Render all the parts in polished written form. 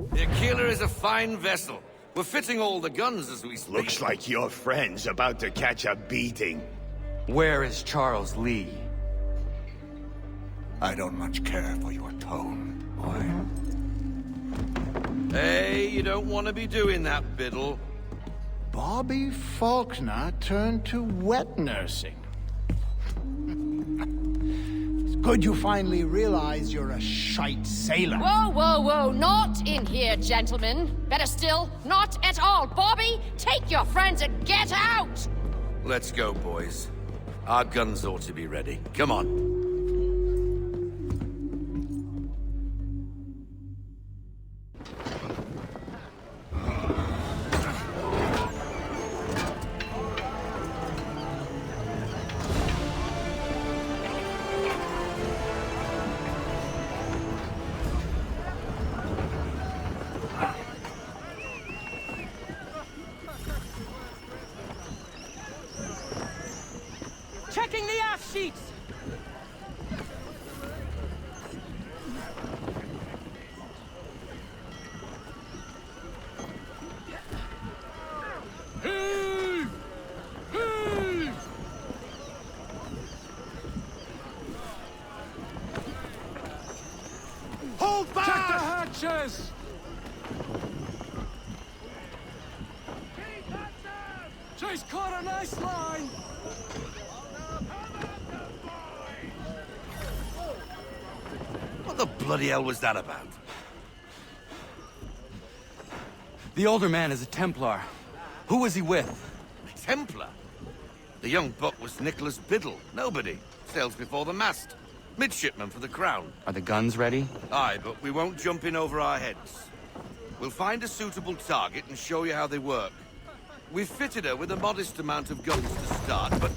The Aquila is a fine vessel. We're fitting all the guns as we speak. Looks like your friend's about to catch a beating. Where is Charles Lee? I don't much care for your tone, boy. Hey, you don't want to be doing that, Biddle. Bobby Faulkner turned to wet nursing. It's good you finally realize you're a shite sailor. Whoa, whoa, whoa, not in here, gentlemen. Better still, not at all. Bobby, take your friends and get out! Let's go, boys. Our guns ought to be ready. Come on. Checking the aft sheets! Heave! Heave! Hold back! Check the hatches! She's caught a nice line! What the bloody hell was that about? The older man is a Templar. Who was he with? Templar? The young buck was Nicholas Biddle. Nobody. Sails before the mast. Midshipman for the Crown. Are the guns ready? Aye, but we won't jump in over our heads. We'll find a suitable target and show you how they work. We've fitted her with a modest amount of guns to start, but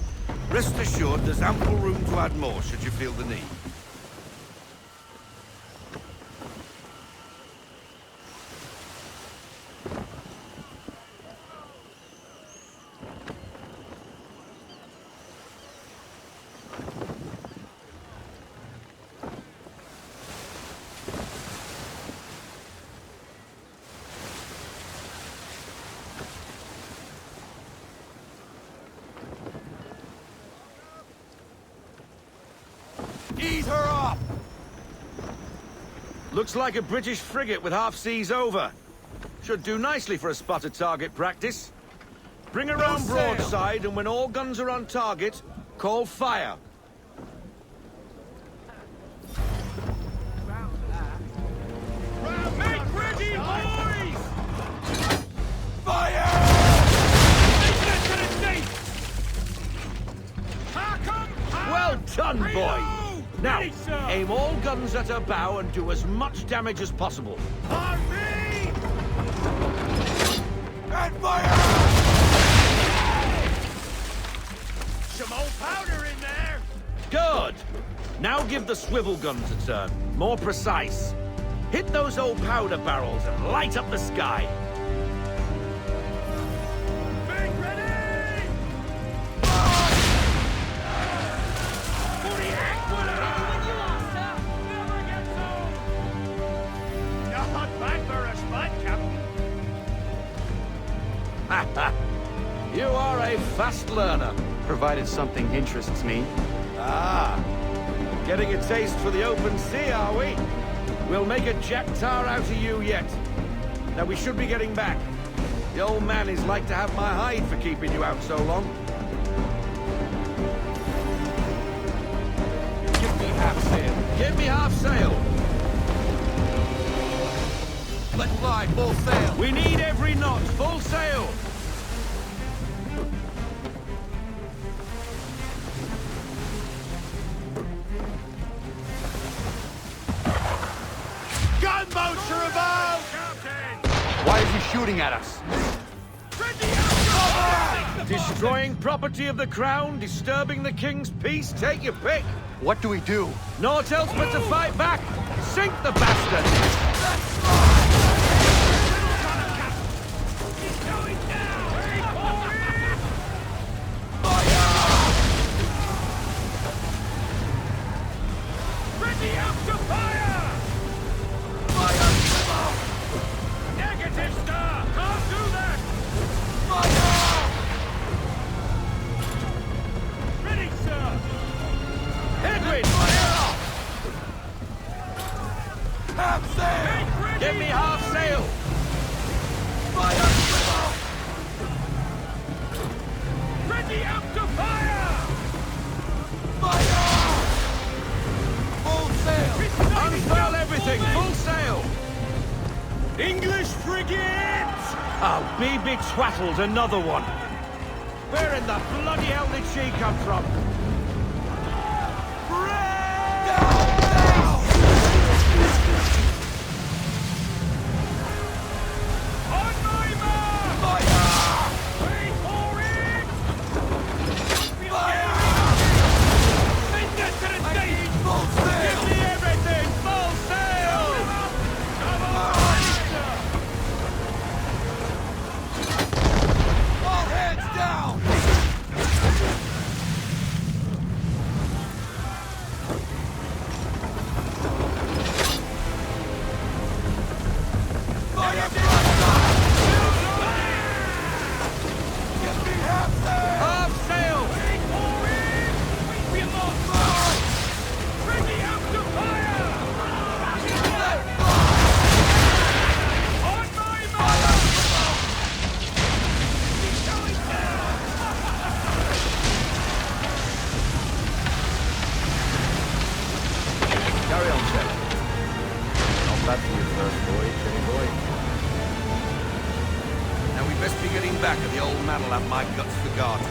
rest assured there's ample room to add more should you feel the need. Ease her up! Looks like a British frigate with half seas over. Should do nicely for a spotted target practice. Bring her round broadside, and when all guns are on target, call fire. Make ready, boys! Fire! Well done, boys! Now, aim all guns at her bow and do as much damage as possible. On me! And fire! Some old powder in there! Good! Now give the swivel guns a turn. More precise. Hit those old powder barrels and light up the sky. Make ready! For the Aquila! Never gets old! Not bad for a spot, Captain. You are a fast learner. Provided something interests me. Ah, getting a taste for the open sea, are we? We'll make a jack tar out of you yet. Now we should be getting back. The old man is like to have my hide for keeping you out so long. Give me half sail. Give me half sail. Let fly, full sail. We need every knot, full sail. Gunboats are about! Why is he shooting at us? Destroying property of the Crown, disturbing the King's peace, take your pick. What do we do? Naught else but to fight back. Sink the bastard! He's going down! Fire! Ready up to fire! Fire! Half sail! Give me half sail! Fire! Ready up to fire! Fire! Full sail! Unfurl everything! Full sail! English frigate! Oh, be twaddled, another one! Where in the bloody hell did she come from? On my mark! Fire! Wait for it! Fire! Send us to the I state! need full sail! Give me everything! Full sail! Come on! All hands down! Fire! Give me half sail! Half sail! Wait for it! We lost! Ready up to fire! On my mark! He's going down! Carry on, Shep. Not bad for your first voyage, any boy. Now we best be getting back, or the old man will have my guts for garters.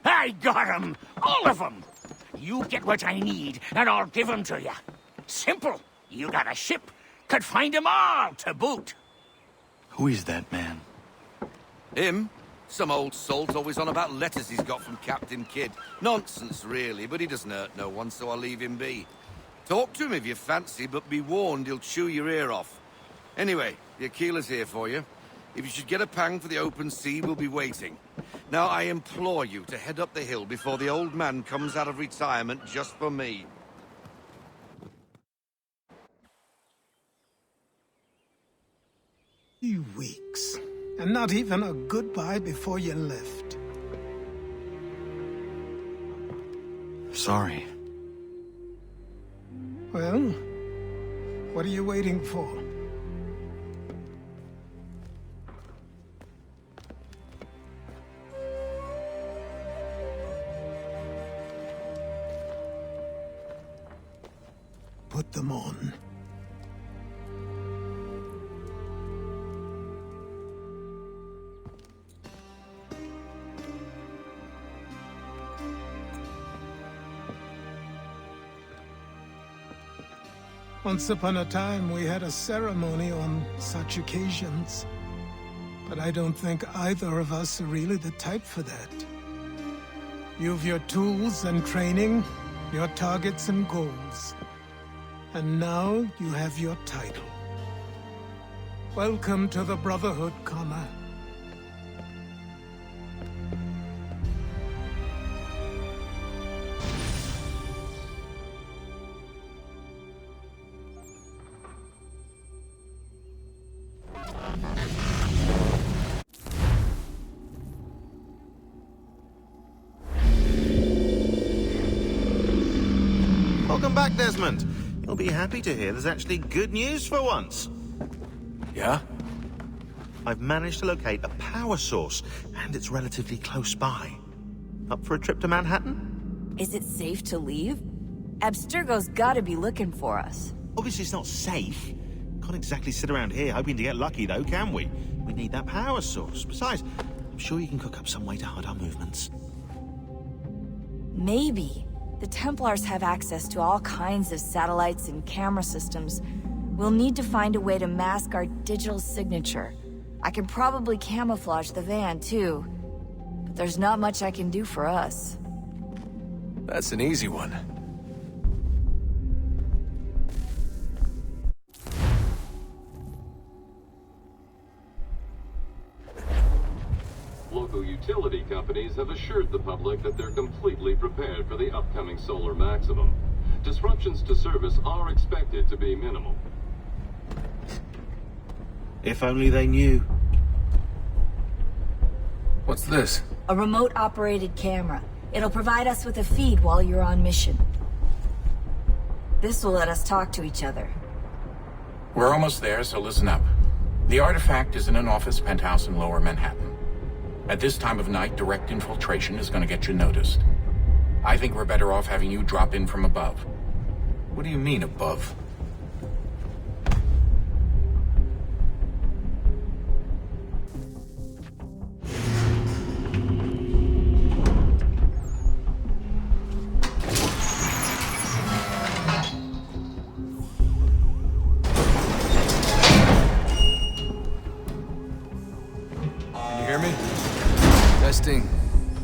I got 'em! All of 'em! You get what I need, and I'll give 'em to you. Simple. You got a ship, could find 'em all to boot. Who is that man? Him? Some old salt always on about letters he's got from Captain Kidd. Nonsense, really, but he doesn't hurt no one, so I'll leave him be. Talk to him if you fancy, but be warned he'll chew your ear off. Anyway, the Aquila's here for you. If you should get a pang for the open sea, we'll be waiting. Now, I implore you to head up the hill before the old man comes out of retirement just for me. 3 weeks, and not even a goodbye before you left. Sorry. Well, what are you waiting for? Put them on. Once upon a time, we had a ceremony on such occasions. But I don't think either of us are really the type for that. You've your tools and training, your targets and goals. And now you have your title. Welcome to the Brotherhood, Connor. Welcome back, Desmond. You'll be happy to hear there's actually good news for once. Yeah? I've managed to locate a power source, and it's relatively close by. Up for a trip to Manhattan? Is it safe to leave? Abstergo's gotta be looking for us. Obviously it's not safe. Can't exactly sit around here hoping to get lucky, though, can we? We need that power source. Besides, I'm sure you can cook up some way to hide our movements. Maybe. The Templars have access to all kinds of satellites and camera systems. We'll need to find a way to mask our digital signature. I can probably camouflage the van, too. But there's not much I can do for us. That's an easy one. utility companies have assured the public that they're completely prepared for the upcoming solar maximum. Disruptions to service are expected to be minimal. If only they knew. What's this? A remote-operated camera. It'll provide us with a feed while you're on mission. This will let us talk to each other. We're almost there, so listen up. The artifact is in an office penthouse in Lower Manhattan. At this time of night, direct infiltration is going to get you noticed. I think we're better off having you drop in from above. What do you mean, above?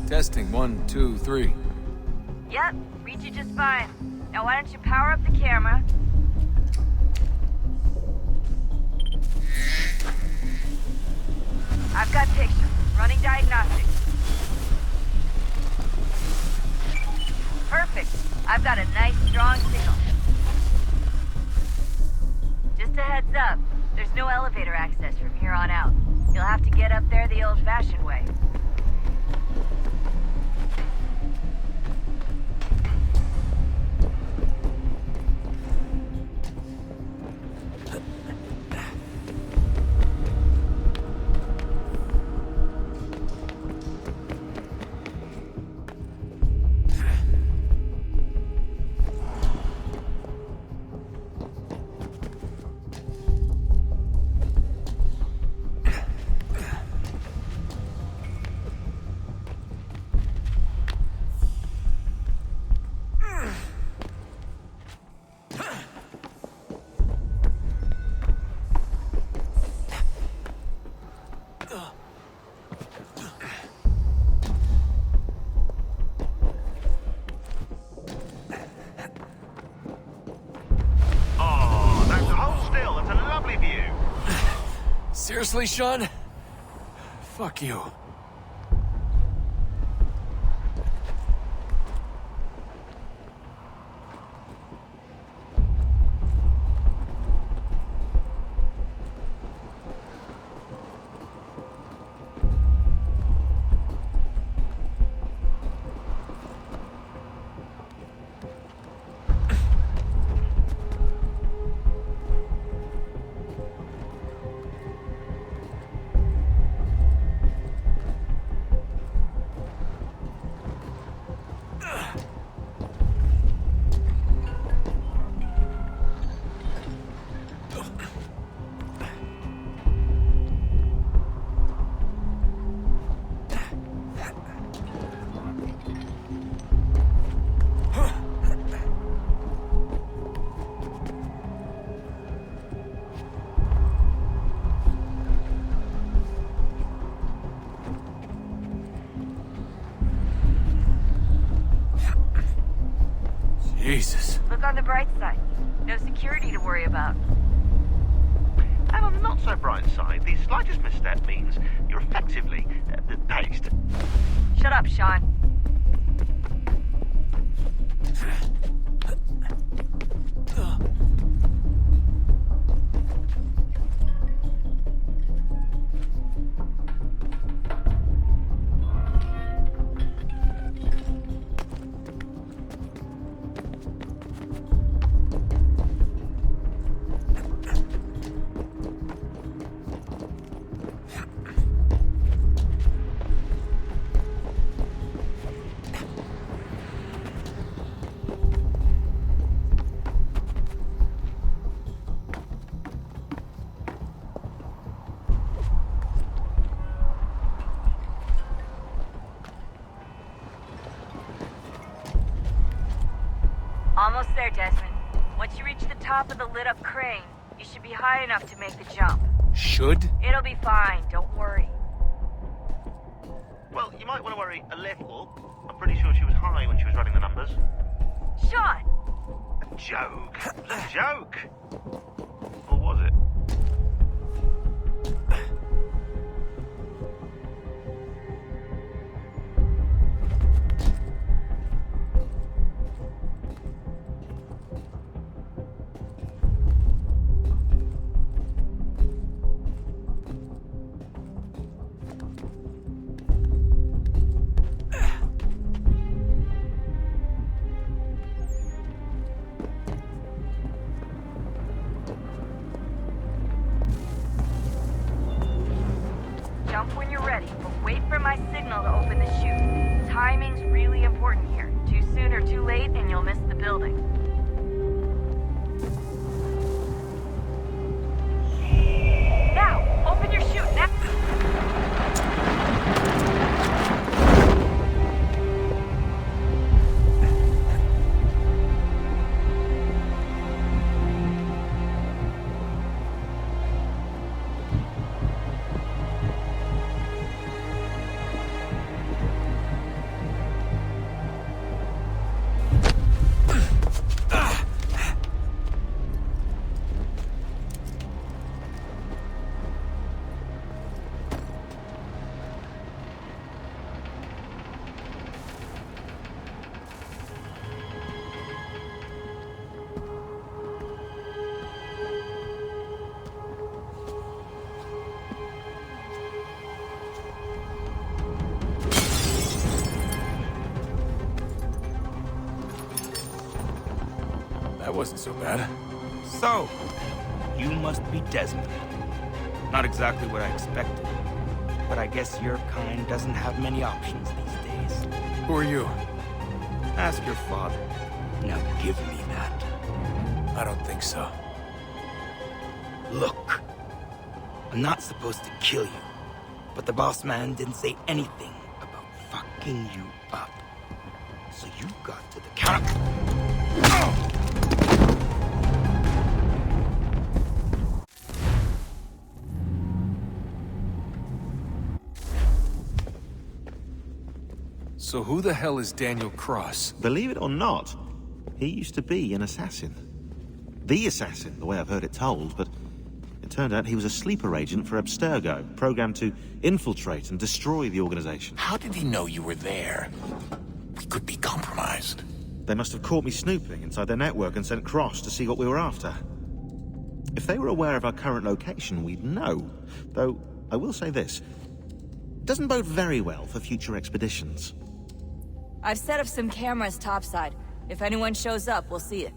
Testing. 1, 2, 3. Yep, read you just fine. Now why don't you power up the camera? I've got pictures. Running diagnostics. Perfect. I've got a nice, strong signal. Just a heads up, there's no elevator access from here on out. You'll have to get up there the old-fashioned way. Seriously, Sean? Fuck you. Jesus. Look on the bright side. No security to worry about. And on the not so bright side, the slightest misstep means you're effectively paced. Shut up, Sean. Almost there, Desmond. Once you reach the top of the lit-up crane, you should be high enough to make the jump. Should? It'll be fine, don't worry. Well, you might want to worry a little. I'm pretty sure she was high when she was running the numbers. Sean! A joke. It was a joke. Or was it? wasn't so bad. So, you must be Desmond. Not exactly what I expected. But I guess your kind doesn't have many options these days. Who are you? Ask your father. Now give me that. I don't think so. Look. I'm not supposed to kill you. But the boss man didn't say anything about fucking you up. So you got to the counter. So who the hell is Daniel Cross? Believe it or not, he used to be an assassin. The assassin, the way I've heard it told, but it turned out he was a sleeper agent for Abstergo, programmed to infiltrate and destroy the organization. How did he know you were there? We could be compromised. They must have caught me snooping inside their network and sent Cross to see what we were after. If they were aware of our current location, we'd know. Though, I will say this. It doesn't bode very well for future expeditions. I've set up some cameras topside. If anyone shows up, we'll see it.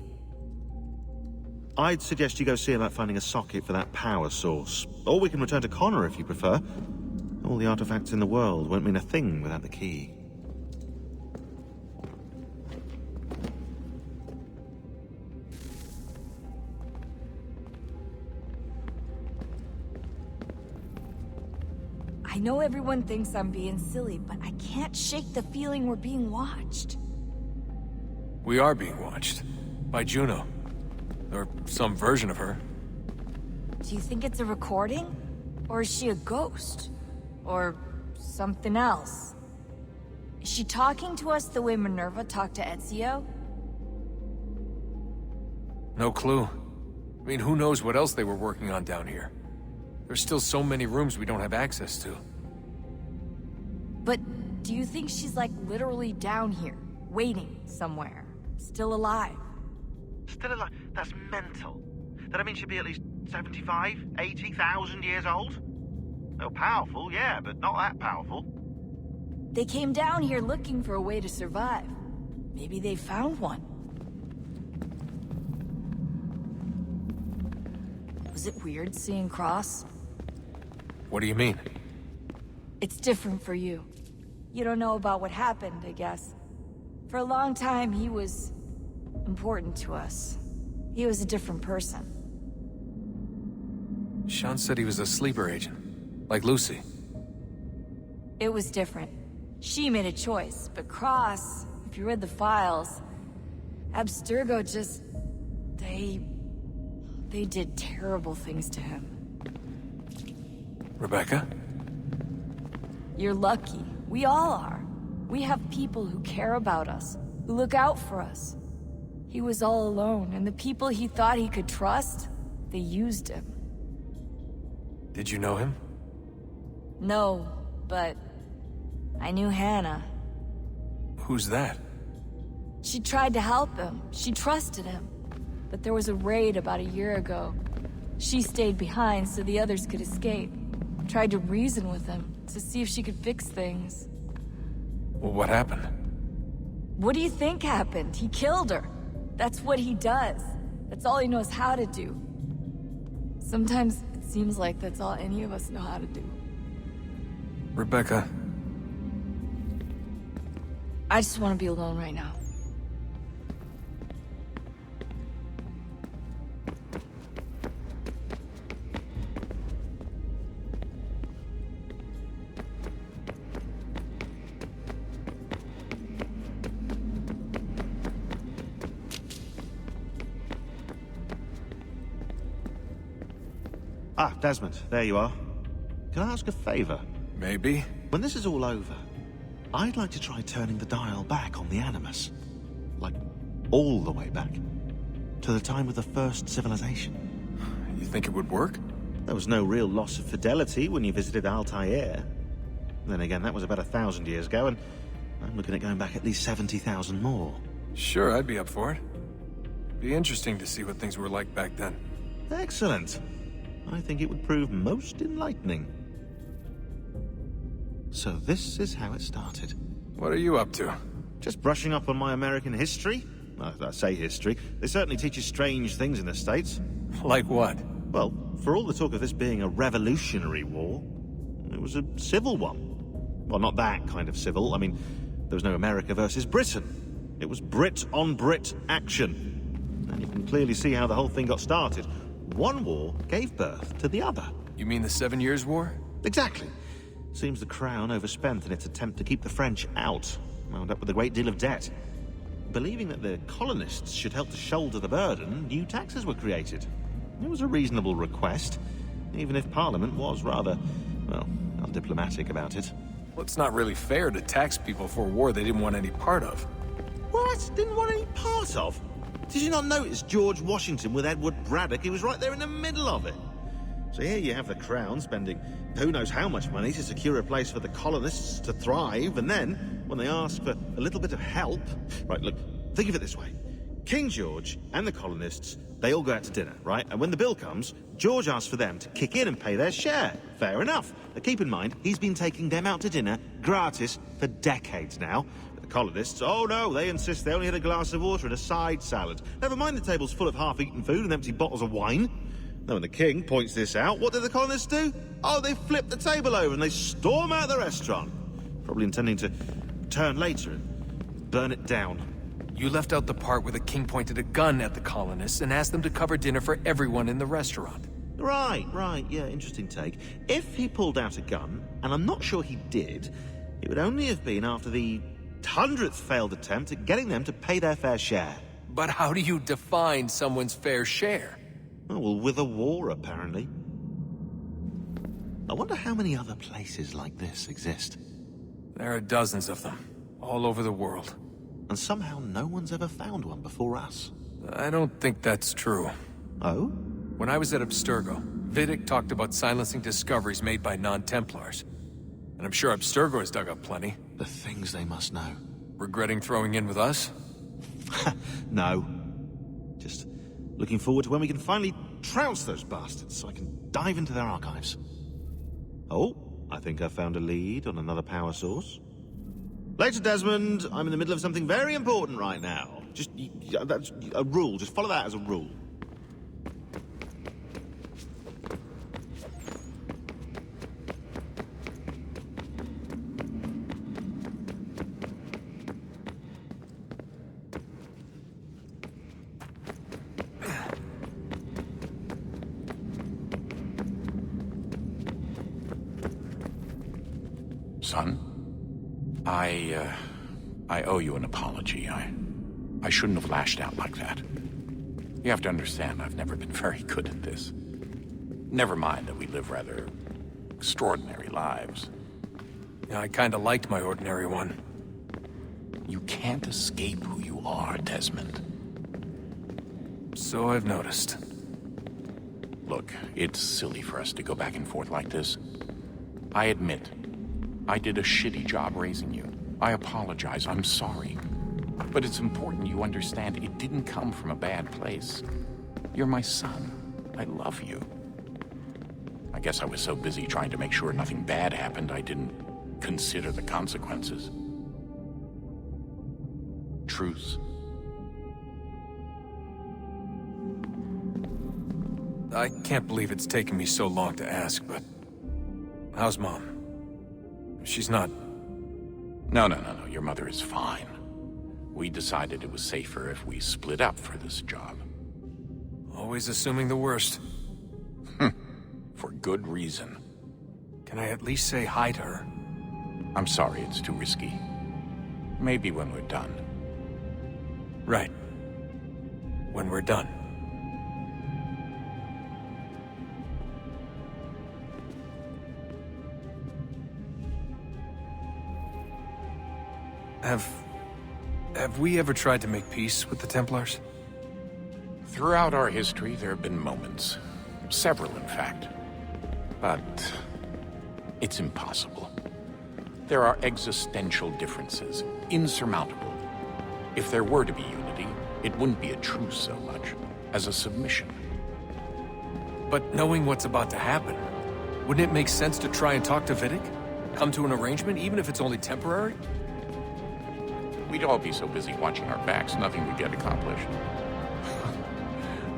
I'd suggest you go see about finding a socket for that power source. Or we can return to Connor if you prefer. All the artifacts in the world won't mean a thing without the key. I know everyone thinks I'm being silly, but I can't shake the feeling we're being watched. We are being watched. By Juno. Or some version of her. Do you think it's a recording? Or is she a ghost? Or something else? Is she talking to us the way Minerva talked to Ezio? No clue. I mean, who knows what else they were working on down here? There's still so many rooms we don't have access to. But do you think she's like literally down here, waiting somewhere, still alive? Still alive? That's mental. That I mean she'd be at least 75, 80,000 years old? Oh, powerful, yeah, but not that powerful. They came down here looking for a way to survive. Maybe they found one. Was it weird seeing Cross? What do you mean? It's different for you. You don't know about what happened, I guess. For a long time, he was important to us. He was a different person. Sean said he was a sleeper agent. Like Lucy. It was different. She made a choice, but Cross, if you read the files, Abstergo just... They did terrible things to him. Rebecca? You're lucky. We all are. We have people who care about us, who look out for us. He was all alone, and the people he thought he could trust, they used him. Did you know him? No, but I knew Hannah. Who's that? She tried to help him. She trusted him. But there was a raid about a year ago. She stayed behind so the others could escape. Tried to reason with him, to see if she could fix things. Well, what happened? What do you think happened? He killed her. That's what he does. That's all he knows how to do. Sometimes it seems like that's all any of us know how to do. Rebecca. I just want to be alone right now. Ah, Desmond, there you are. Can I ask a favor? Maybe. When this is all over, I'd like to try turning the dial back on the Animus. Like, all the way back. To the time of the first civilization. You think it would work? There was no real loss of fidelity when you visited Altair. Then again, that was about 1,000 years ago, and I'm looking at going back at least 70,000 more. Sure, I'd be up for it. Be interesting to see what things were like back then. Excellent. I think it would prove most enlightening. So this is how it started. What are you up to? Just brushing up on my American history. I say history. They certainly teach you strange things in the States. Like what? Well, for all the talk of this being a revolutionary war, it was a civil one. Well, not that kind of civil. I mean, there was no America versus Britain. It was Brit on Brit action. And you can clearly see how the whole thing got started. One war gave birth to the other. You mean the 7 Years' War? Exactly. Seems the Crown overspent in its attempt to keep the French out, wound up with a great deal of debt. Believing that the colonists should help to shoulder the burden, new taxes were created. It was a reasonable request, even if Parliament was rather, well, undiplomatic about it. Well, it's not really fair to tax people for a war they didn't want any part of. What? Didn't want any part of? Did you not notice George Washington with Edward Braddock? He was right there in the middle of it. So here you have the Crown spending who knows how much money to secure a place for the colonists to thrive, and then, when they ask for a little bit of help... Right, look, think of it this way. King George and the colonists, they all go out to dinner, right? And when the bill comes, George asks for them to kick in and pay their share. Fair enough. But keep in mind, he's been taking them out to dinner gratis for decades now. But the colonists, oh no, they insist they only had a glass of water and a side salad. Never mind the table's full of half-eaten food and empty bottles of wine. Now, when the king points this out, what do the colonists do? Oh, they flip the table over and they storm out the restaurant. Probably intending to return later and burn it down. You left out the part where the king pointed a gun at the colonists and asked them to cover dinner for everyone in the restaurant. Right, yeah, interesting take. If he pulled out a gun, and I'm not sure he did, it would only have been after the 100th failed attempt at getting them to pay their fair share. But how do you define someone's fair share? Oh, well, with a war, apparently. I wonder how many other places like this exist. There are dozens of them, all over the world. And somehow no one's ever found one before us. I don't think that's true. Oh? When I was at Abstergo, Vidic talked about silencing discoveries made by non-Templars. And I'm sure Abstergo has dug up plenty. The things they must know. Regretting throwing in with us? No. Just looking forward to when we can finally trounce those bastards so I can dive into their archives. Oh, I think I found a lead on another power source. Later, Desmond. I'm in the middle of something very important right now. Just, that's a rule. Just follow that as a rule. Son, I owe you an apology. I shouldn't have lashed out like that. You have to understand, I've never been very good at this. Never mind that we live rather extraordinary lives. Yeah, I kinda liked my ordinary one. You can't escape who you are, Desmond. So I've noticed. Look, it's silly for us to go back and forth like this. I admit, I did a shitty job raising you. I apologize, I'm sorry. But it's important you understand it didn't come from a bad place. You're my son. I love you. I guess I was so busy trying to make sure nothing bad happened, I didn't consider the consequences. Truce. I can't believe it's taken me so long to ask, but... how's Mom? She's not... No. Your mother is fine. We decided it was safer if we split up for this job. Always assuming the worst. For good reason. Can I at least say hi to her? I'm sorry, it's too risky. Maybe when we're done. Right. When we're done. Have we ever tried to make peace with the Templars? Throughout our history, there have been moments. Several, in fact. But it's impossible. There are existential differences, insurmountable. If there were to be unity, it wouldn't be a truce so much as a submission. But knowing what's about to happen, wouldn't it make sense to try and talk to Vidic? Come to an arrangement, even if it's only temporary? We'd all be so busy watching our backs, nothing would get accomplished.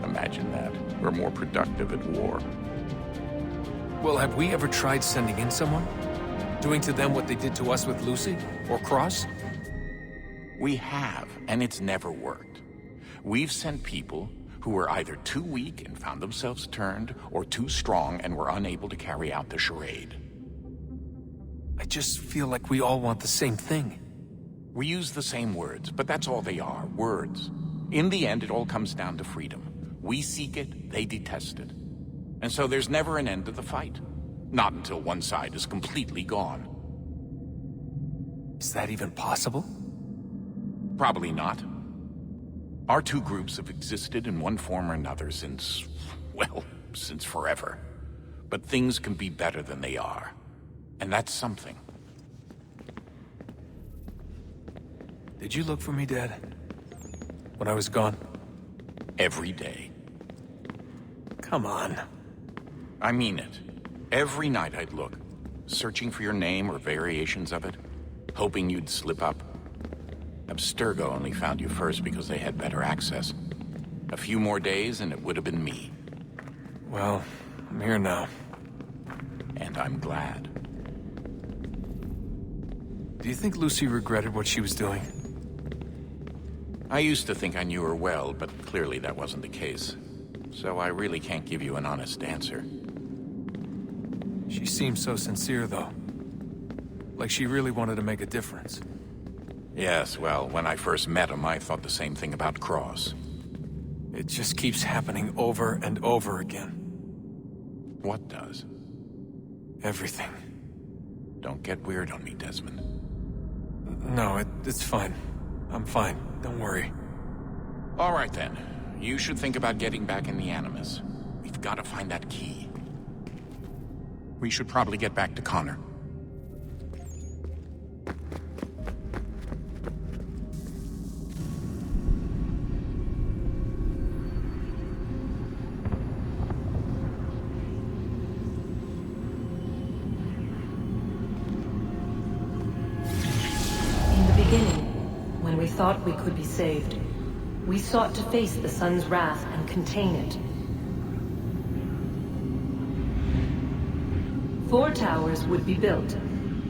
Imagine that. We're more productive at war. Well, have we ever tried sending in someone? Doing to them what they did to us with Lucy? Or Cross? We have, and it's never worked. We've sent people who were either too weak and found themselves turned, or too strong and were unable to carry out the charade. I just feel like we all want the same thing. We use the same words, but that's all they are, words. In the end, it all comes down to freedom. We seek it, they detest it. And so there's never an end to the fight. Not until one side is completely gone. Is that even possible? Probably not. Our two groups have existed in one form or another since, well, since forever. But things can be better than they are. And that's something. Did you look for me, Dad? When I was gone? Every day. Come on. I mean it. Every night I'd look, searching for your name or variations of it, hoping you'd slip up. Abstergo only found you first because they had better access. A few more days and it would have been me. Well, I'm here now. And I'm glad. Do you think Lucy regretted what she was doing? I used to think I knew her well, but clearly that wasn't the case. So I really can't give you an honest answer. She seemed so sincere, though. Like she really wanted to make a difference. Yes, well, when I first met him, I thought the same thing about Cross. It just keeps happening over and over again. What does? Everything. Don't get weird on me, Desmond. No, it's fine. I'm fine. Don't worry. All right, then. You should think about getting back in the Animus. We've got to find that key. We should probably get back to Connor. In the beginning, when we thought we could be saved, we sought to face the sun's wrath and contain it. 4 towers would be built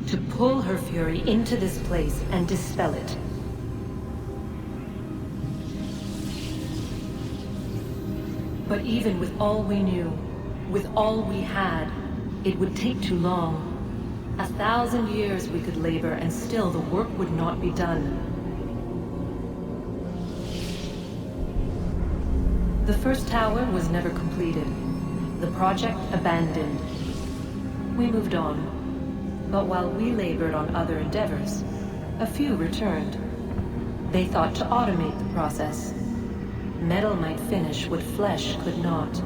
to pull her fury into this place and dispel it. But even with all we knew, with all we had, it would take too long. 1,000 years we could labor and still the work would not be done. The first tower was never completed. The project abandoned. We moved on. But while we labored on other endeavors, a few returned. They thought to automate the process. Metal might finish what flesh could not.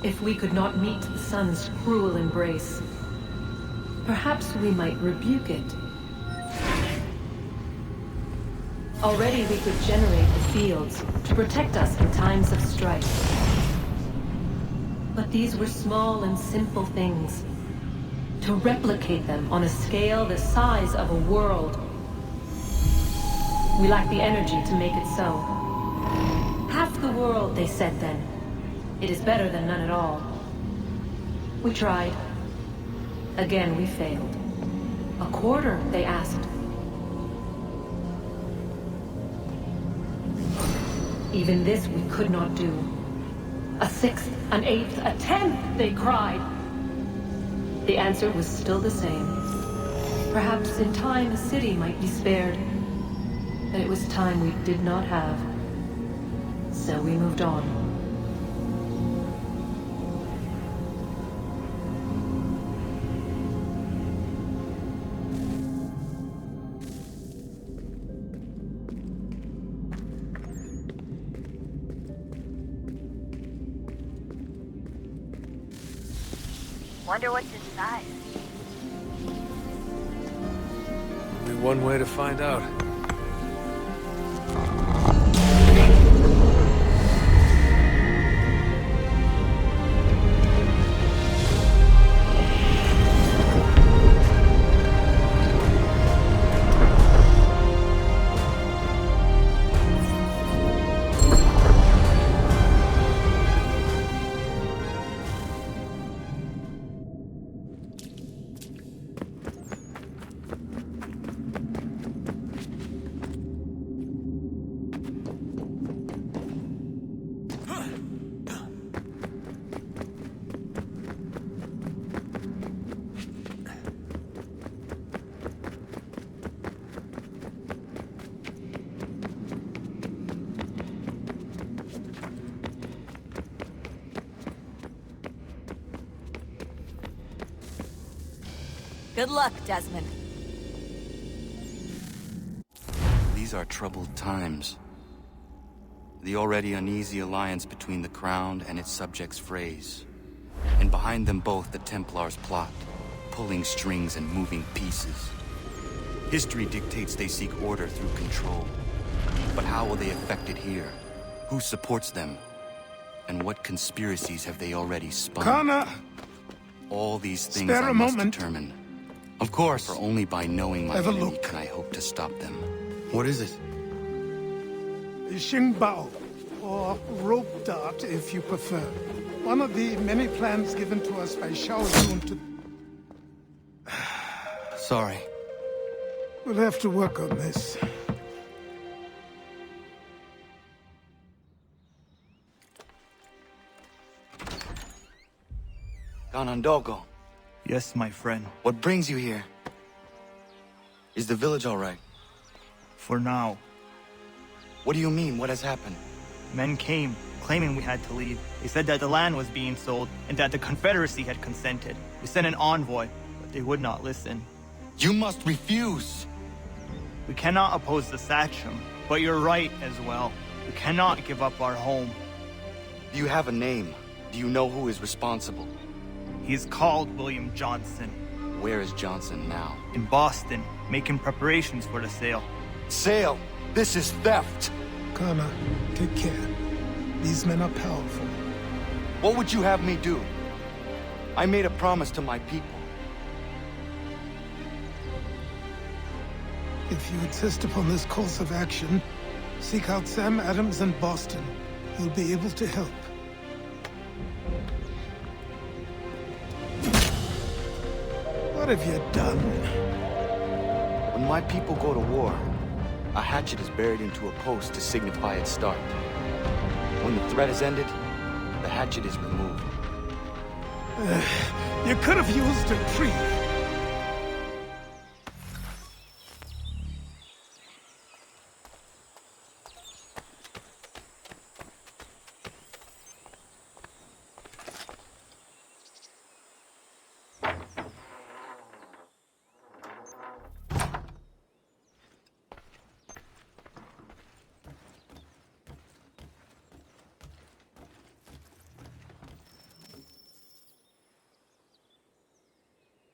If we could not meet the sun's cruel embrace, perhaps we might rebuke it. Already we could generate the fields to protect us in times of strife. But these were small and simple things. To replicate them on a scale the size of a world, we lack the energy to make it so. Half the world, they said then. It is better than none at all. We tried. Again, we failed. A quarter, they asked. Even this we could not do. A sixth, an eighth, a tenth, they cried. The answer was still the same. Perhaps in time a city might be spared. But it was time we did not have. So we moved on. Wonder what's inside. Only one way to find out. Good luck, Desmond. These are troubled times. The already uneasy alliance between the Crown and its subjects frays. And behind them both the Templars plot, pulling strings and moving pieces. History dictates they seek order through control. But how will they affect it here? Who supports them? And what conspiracies have they already spun? Connor! All these things Spare I a must moment. determine. Of course, for only by knowing my Have a enemy look. can I hope to stop them. What is it? Xingbao, or rope dart if you prefer. One of the many plans given to us by Xiao Yun to... Sorry. We'll have to work on this. Ganondogo, Yes, my friend. what brings you here? Is the village all right? For now. What do you mean? What has happened? Men came, claiming we had to leave. They said that the land was being sold, and that the Confederacy had consented. We sent an envoy, but they would not listen. You must refuse! We cannot oppose the Sachem, but you're right as well. We cannot give up our home. Do you have a name? Do you know who is responsible? He is called William Johnson. Where is Johnson now? In Boston, making preparations for the sale. Sale! This is theft! Connor, take care. These men are powerful. What would you have me do? I made a promise to my people. If you insist upon this course of action, seek out Sam Adams in Boston. He'll be able to help. What have you done? When my people go to war, a hatchet is buried into a post to signify its start. When the threat is ended, the hatchet is removed. You could have used a tree.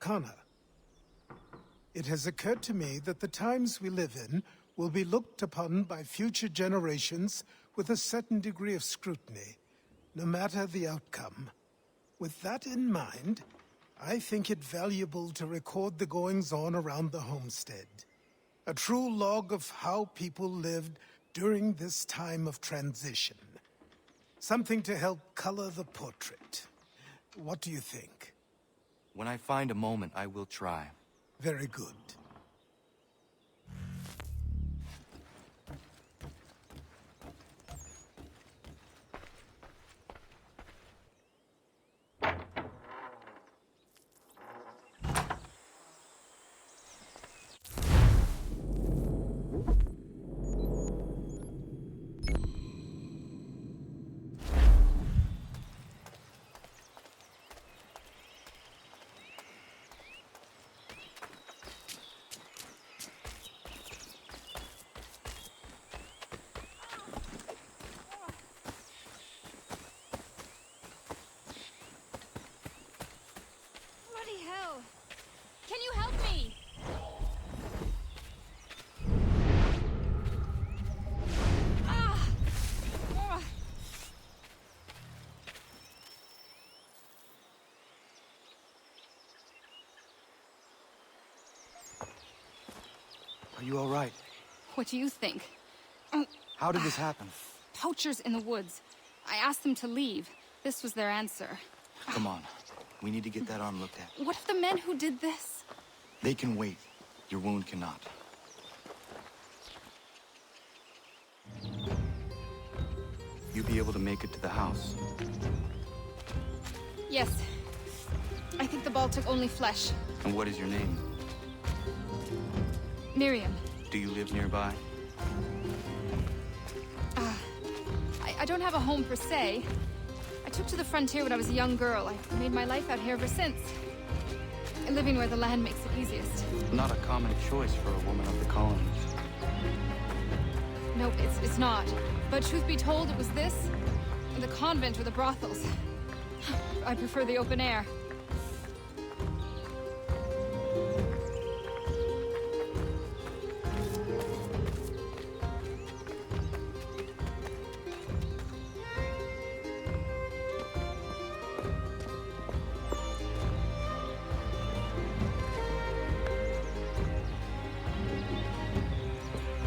Connor, it has occurred to me that the times we live in will be looked upon by future generations with a certain degree of scrutiny, no matter the outcome. With that in mind, I think it valuable to record the goings-on around the homestead. A true log of how people lived during this time of transition. Something to help color the portrait. What do you think? When I find a moment, I will try. Very good. Bloody hell! Can you help me? Ah! Ah! Are you all right? What do you think? How did this happen? Poachers in the woods. I asked them to leave. This was their answer. Come on. We need to get that arm looked at. What if the men who did this? They can wait. Your wound cannot. You be able to make it to the house? Yes. I think the ball took only flesh. And what is your name? Miriam. Do you live nearby? I don't have a home per se. I took to the frontier when I was a young girl. I've made my life out here ever since. Living where the land makes it easiest. Not a common choice for a woman of the colonies. Nope, it's not. But truth be told, it was this, and the convent or the brothels. I prefer the open air.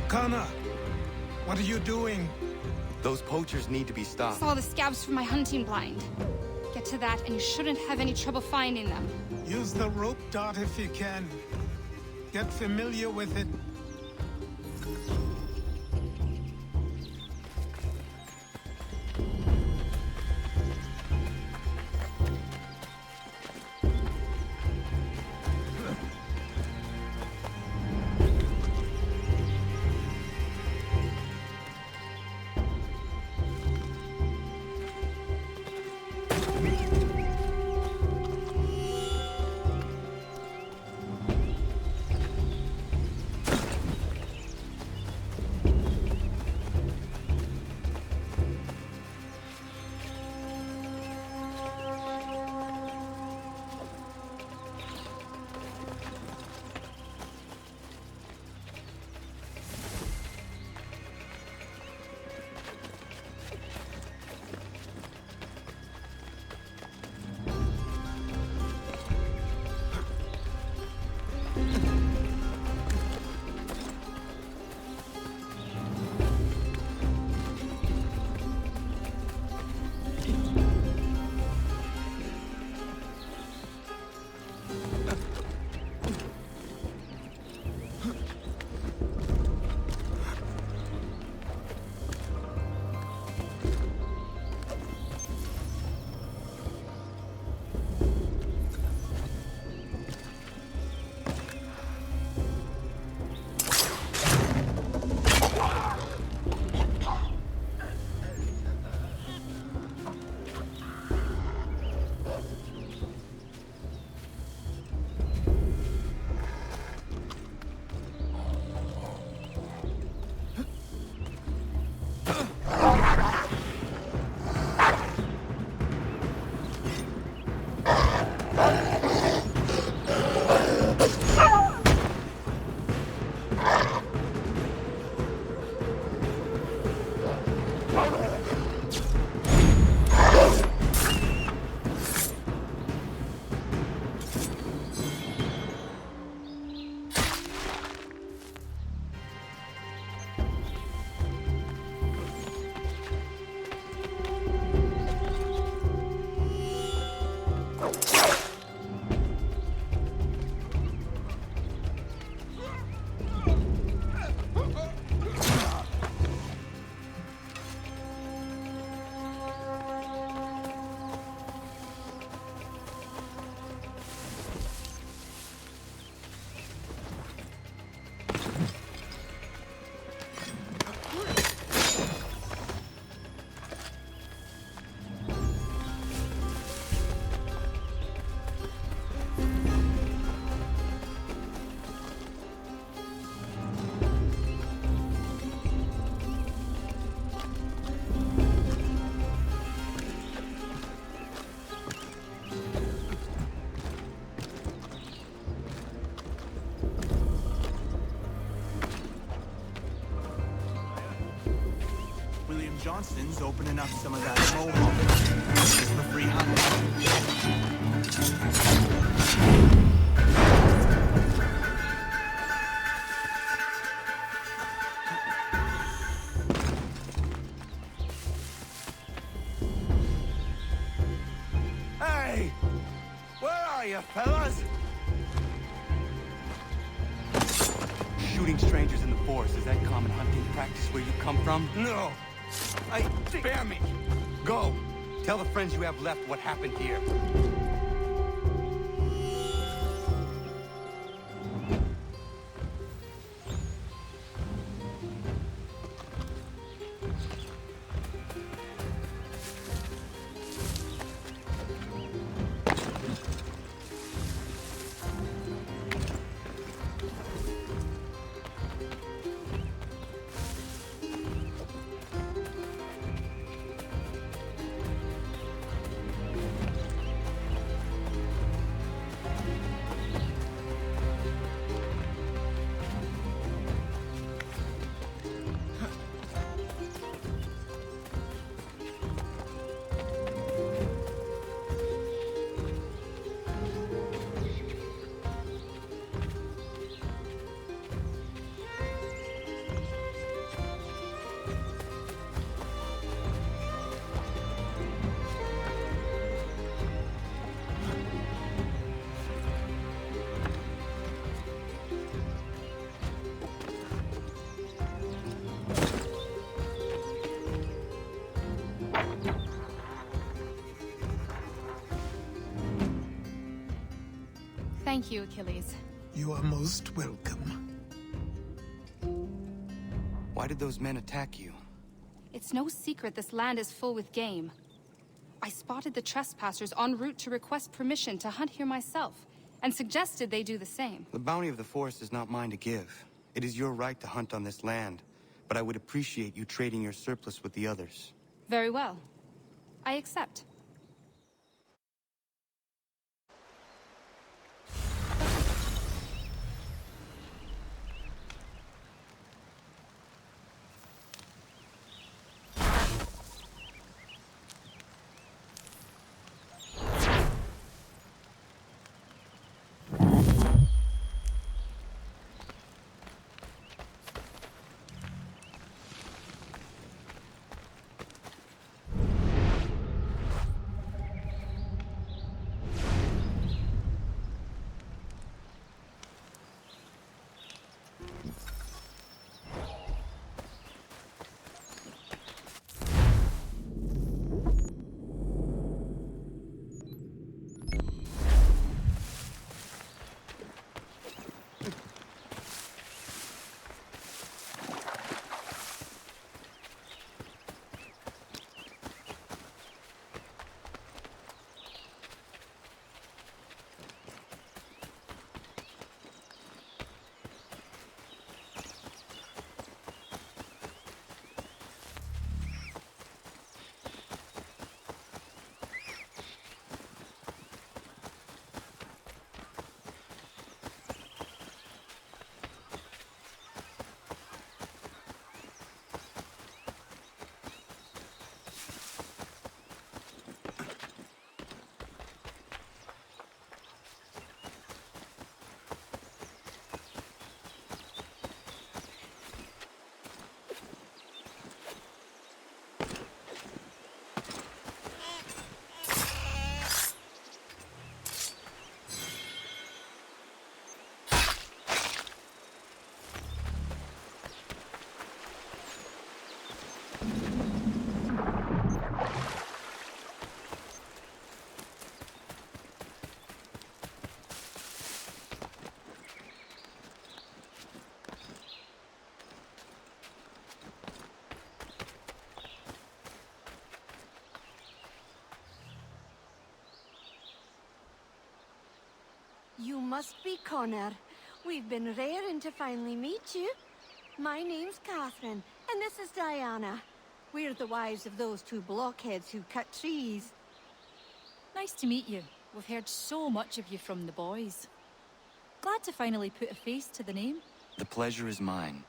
Kana, what are you doing? Those poachers need to be stopped. Saw the scabs from my hunting blind. Get to that, and you shouldn't have any trouble finding them. Use the rope dart if you can. Get familiar with it. Johnston's opening up some of that mohawk just for free hunting. Hey! Where are you, fellas? Shooting strangers in the forest, is that common hunting practice where you come from? No! Spare me! Go! Tell the friends you have left what happened here. Thank you, Achilles. You are most welcome. Why did those men attack you? It's no secret this land is full with game. I spotted the trespassers en route to request permission to hunt here myself, and suggested they do the same. The bounty of the forest is not mine to give. It is your right to hunt on this land, but I would appreciate you trading your surplus with the others. Very well. I accept. You must be Connor. We've been raring to finally meet you. My name's Catherine, and this is Diana. We're the wives of those two blockheads who cut trees. Nice to meet you. We've heard so much of you from the boys. Glad to finally put a face to the name. The pleasure is mine.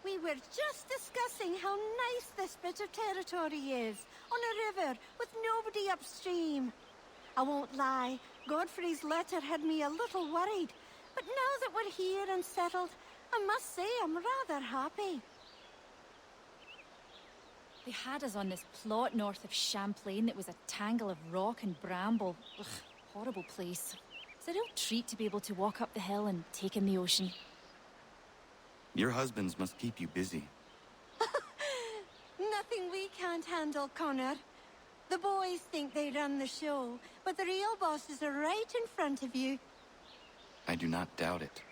We were just discussing how nice this bit of territory is, on a river with nobody upstream. I won't lie, Godfrey's letter had me a little worried, but now that we're here and settled, I must say I'm rather happy. They had us on this plot north of Champlain that was a tangle of rock and bramble. Ugh, horrible place. It's a real treat to be able to walk up the hill and take in the ocean. Your husbands must keep you busy. Nothing we can't handle, Connor. The boys think they run the show, but the real bosses are right in front of you. I do not doubt it.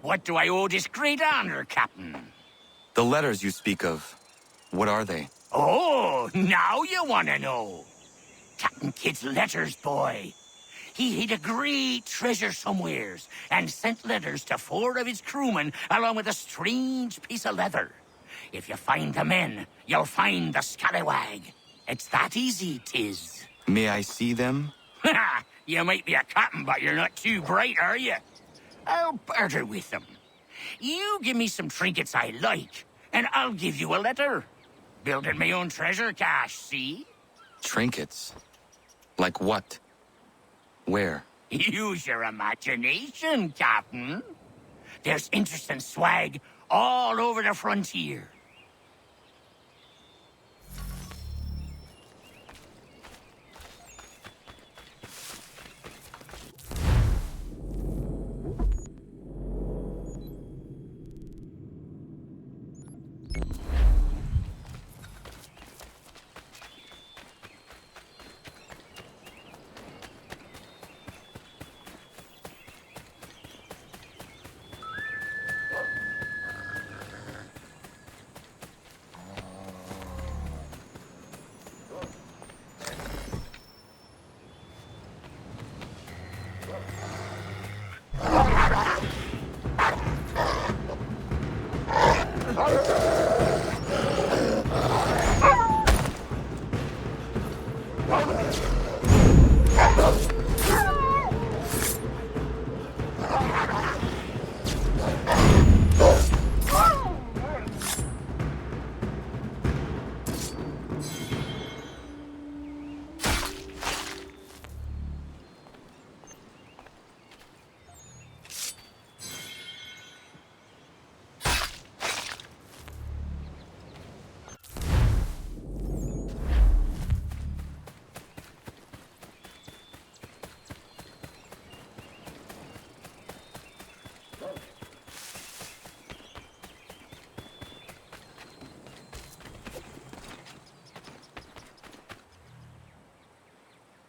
What do I owe this great honor, Captain? The letters you speak of, what are they? Oh, now you want to know. Captain Kidd's letters, boy. He hid a great treasure somewheres and sent letters to 4 of his crewmen along with a strange piece of leather. If you find the men, you'll find the scallywag. It's that easy, 'tis. May I see them? You might be a captain, but you're not too bright, are you? I'll barter with them. You give me some trinkets I like, and I'll give you a letter. Building my own treasure cache, see? Trinkets? Like what? Where? Use your imagination, Captain. There's interesting swag all over the frontier.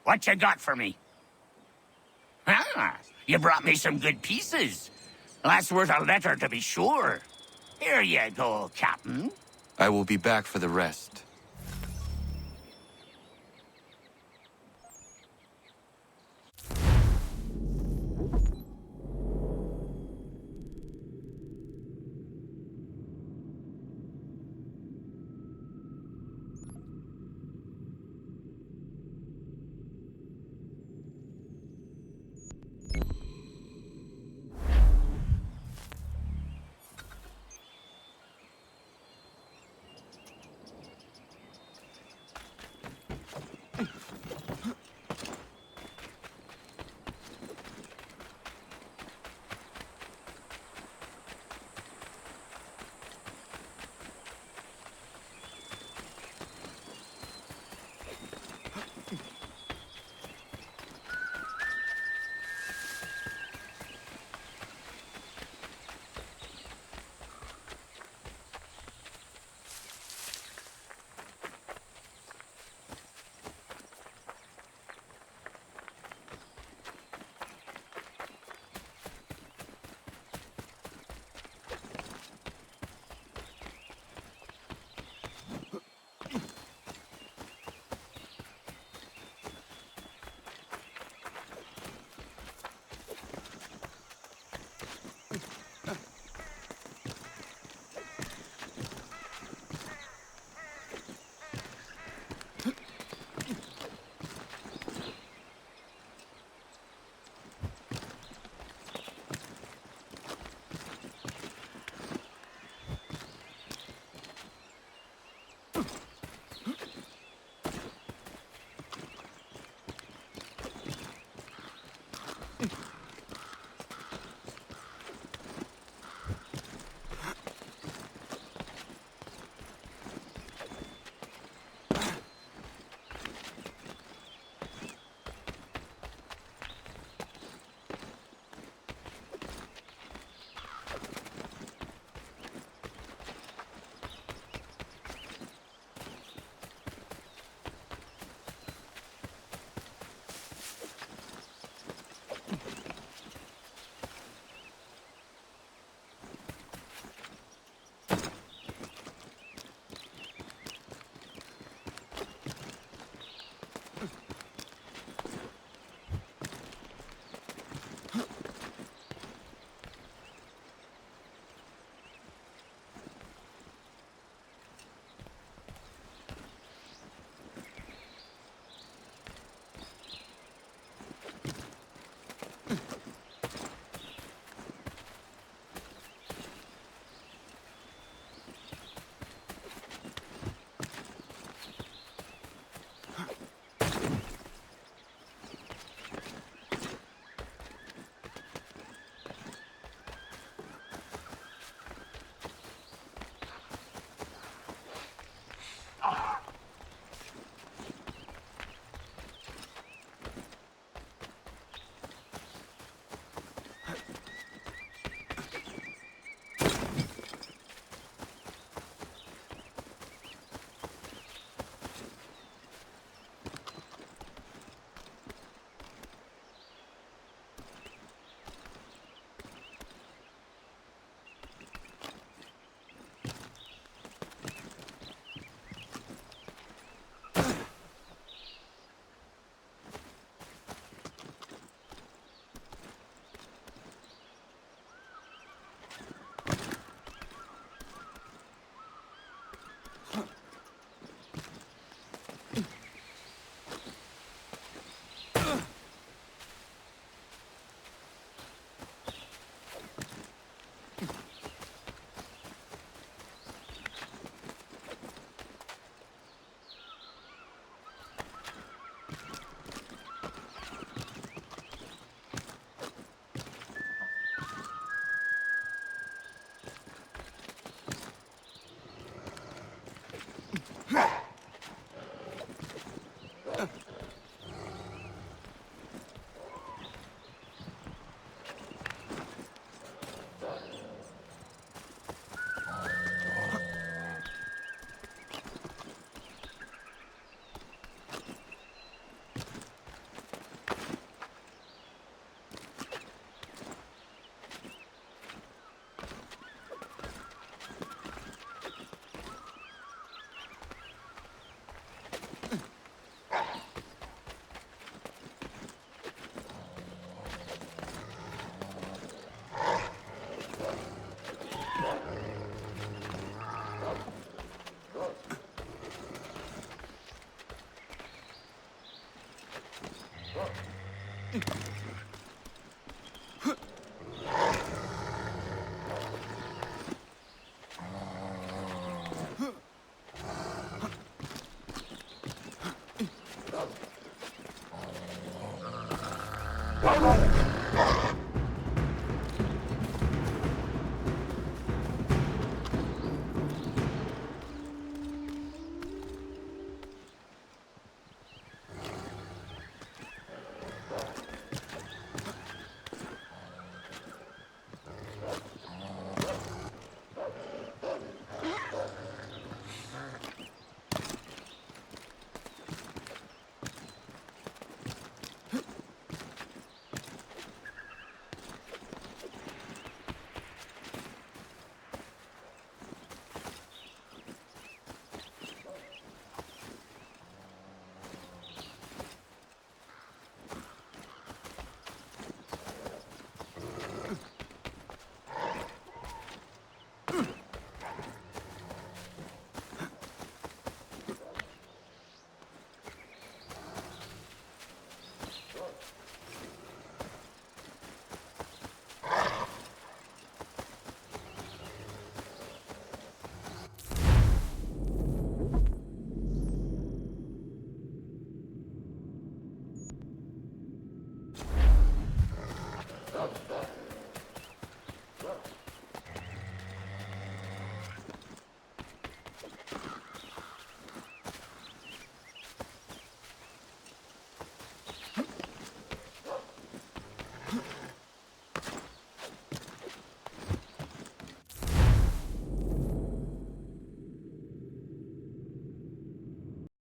What you got for me? Ah, you brought me some good pieces. That's worth a letter to be sure. Here you go, Captain. I will be back for the rest.